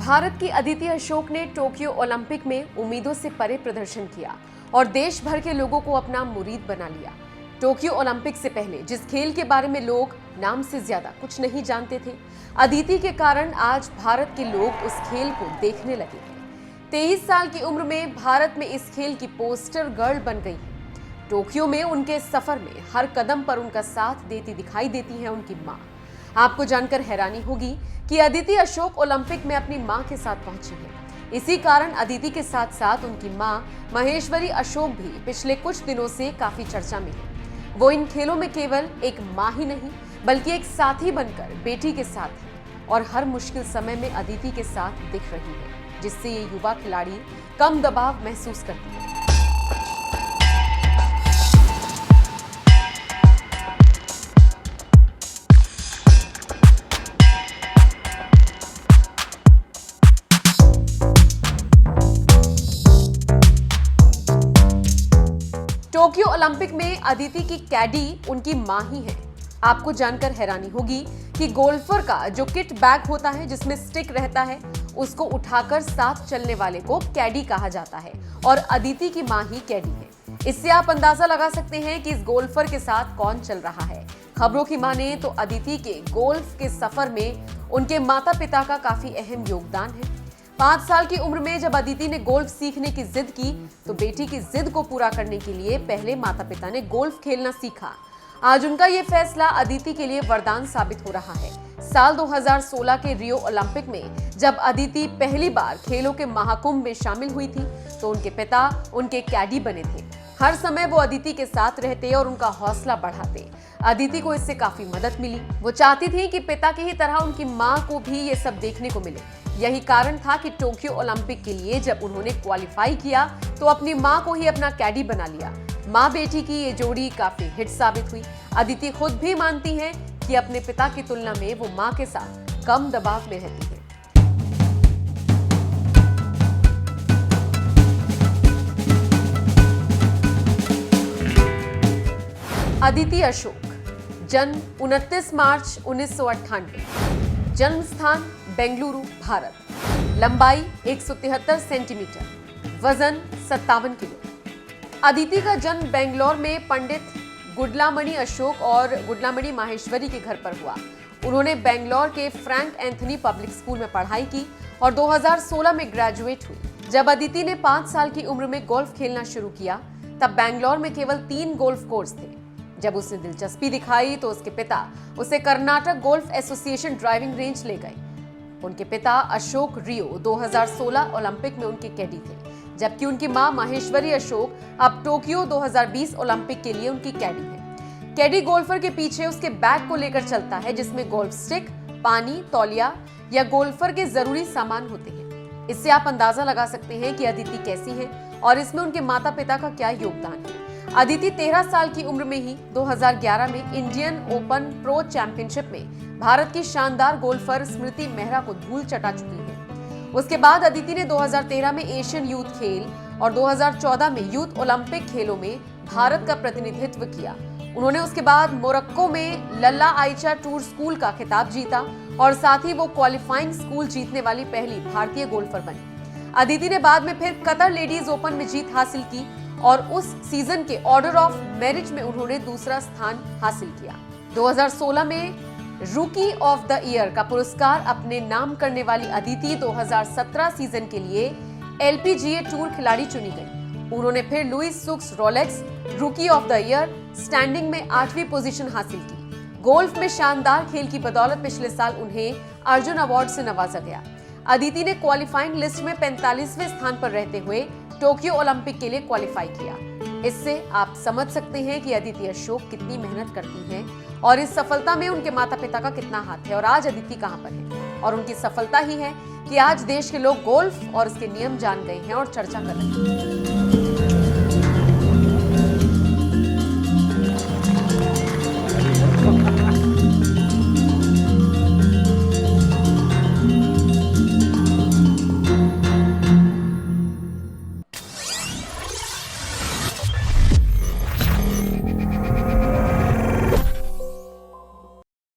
भारत की अदिति अशोक ने Tokyo Olympic में उम्मीदों से परे प्रदर्शन किया और देश भर के लोगों को अपना मुरीद बना लिया। टोक्यो ओलंपिक से पहले जिस खेल के बारे में लोग नाम से ज्यादा कुछ नहीं जानते थे, अदिति के कारण आज भारत के लोग उस खेल को देखने लगे हैं। 23 साल की उम्र में भारत में इस खेल की पोस्टर गर्ल बन गई है। टोक्यो में उनके सफर में हर कदम पर उनका साथ देती दिखाई देती है उनकी मां। आपको जानकर हैरानी होगी कि अदिति अशोक ओलंपिक में अपनी मां के साथ पहुंची है। इसी कारण अदिति के साथ साथ उनकी मां महेश्वरी अशोक भी पिछले कुछ दिनों से काफी चर्चा में है। वो इन खेलों में केवल एक मां ही नहीं बल्कि एक साथी बनकर बेटी के साथ है और हर मुश्किल समय में अदिति के साथ दिख रही है, जिससे ये युवा खिलाड़ी कम दबाव महसूस करती है। टोक्यो ओलंपिक में अदिति की कैडी उनकी मां ही है। आपको जानकर हैरानी होगी कि गोल्फर का जो किट बैग होता है जिसमें स्टिक रहता है, उसको उठाकर साथ चलने वाले को कैडी कहा जाता है और अदिति की मां ही कैडी है। इससे आप अंदाजा लगा सकते हैं कि इस गोल्फर के साथ कौन चल रहा है। खबरों की माने तो अदिति के गोल्फ के सफर में उनके माता पिता का काफी अहम योगदान है। 5 साल की उम्र में जब अदिति ने गोल्फ सीखने की जिद की तो बेटी की जिद को पूरा करने के लिए पहले माता पिता ने गोल्फ खेलना सीखा। आज उनका ये फैसला अदिति के लिए वरदान साबित हो रहा है। साल 2016 के रियो ओलंपिक में जब अदिति पहली बार खेलों के महाकुंभ में शामिल हुई थी तो उनके पिता उनके कैडी बने थे। हर समय वो अदिति के साथ रहते और उनका हौसला बढ़ाते। अदिति को इससे काफी मदद मिली। वो चाहती थी कि पिता की ही तरह उनकी मां को भी ये सब देखने को मिले। यही कारण था कि टोक्यो ओलंपिक के लिए जब उन्होंने क्वालिफाई किया तो अपनी मां को ही अपना कैडी बना लिया। मां बेटी की ये जोड़ी काफी हिट साबित हुई। अदिति खुद भी मानती हैं कि अपने पिता की तुलना में वो मां के साथ कम दबाव में रहती है। अदिति अशोक, जन्म 29 मार्च 1998, जन्म स्थान बेंगलुरु, भारत, लंबाई 173 सेंटीमीटर, वजन 57 किलो। अदिति का जन्म बेंगलोर में पंडित गुडलामणि अशोक और गुडलामणि माहेश्वरी के घर पर हुआ। उन्होंने बेंगलोर के फ्रैंक एंथनी पब्लिक स्कूल में पढ़ाई की और 2016 में ग्रेजुएट हुई। जब अदिति ने 5 साल की उम्र में गोल्फ खेलना शुरू किया तब बेंगलोर में केवल 3 गोल्फ कोर्स थे। जब उसने दिलचस्पी दिखाई तो उसके पिता उसे Karnataka golf association driving range ले गए। उनके पिता अशोक रियो 2016 ओलंपिक में उनके कैडी थे, जबकि उनकी मां महेश्वरी अशोक अब टोक्यो 2020 ओलंपिक के लिए उनकी कैडी है। कैडी गोल्फर के पीछे उसके बैग को लेकर चलता है जिसमें गोल्फ स्टिक, पानी, तौलिया या गोल्फर के जरूरी सामान होते हैं। इससे आप अंदाजा लगा सकते हैं कि अदिति कैसी है और इसमें उनके माता पिता का क्या योगदान है। अदिति 13 साल की उम्र में ही 2011 में इंडियन ओपन प्रो चैंपियनशिप में भारत की शानदार गोल्फर स्मृति मेहरा को धूल चटा चुकी है। उसके बाद अदिति ने 2013 में एशियन यूथ खेल और 2014 में यूथ ओलंपिक खेलों में भारत का प्रतिनिधित्व किया। उन्होंने उसके बाद मोरक्को में लल्ला आइचा टूर स्कूल का खिताब जीता और साथ ही वो क्वालिफाइंग स्कूल जीतने वाली पहली भारतीय गोल्फर बनी। अदिति ने बाद में फिर कतर लेडीज ओपन में जीत हासिल की और उस सीजन के ऑर्डर ऑफ मेरिट में उन्होंने दूसरा स्थान हासिल किया। 2016 में रूकी ऑफ द ईयर का पुरस्कार अपने नाम करने वाली अदिति 2017 सीजन के लिए एलपीजीए टूर खिलाड़ी चुनी गई। उन्होंने फिर लुइस सुक्स रोलेक्स रूकी ऑफ द ईयर स्टैंडिंग में 8वीं पोजीशन हासिल की। गोल्फ में शानदार खेल की बदौलत पिछले साल उन्हें अर्जुन अवार्ड से नवाजा गया। अदिति ने क्वालिफाइंग लिस्ट में 45वें स्थान पर रहते हुए टोक्यो ओलंपिक के लिए क्वालिफाई किया। इससे आप समझ सकते हैं कि अदिति अशोक कितनी मेहनत करती हैं और इस सफलता में उनके माता पिता का कितना हाथ है। और आज अदिति कहां पर है और उनकी सफलता ही है कि आज देश के लोग गोल्फ और उसके नियम जान गए हैं और चर्चा कर रहे हैं।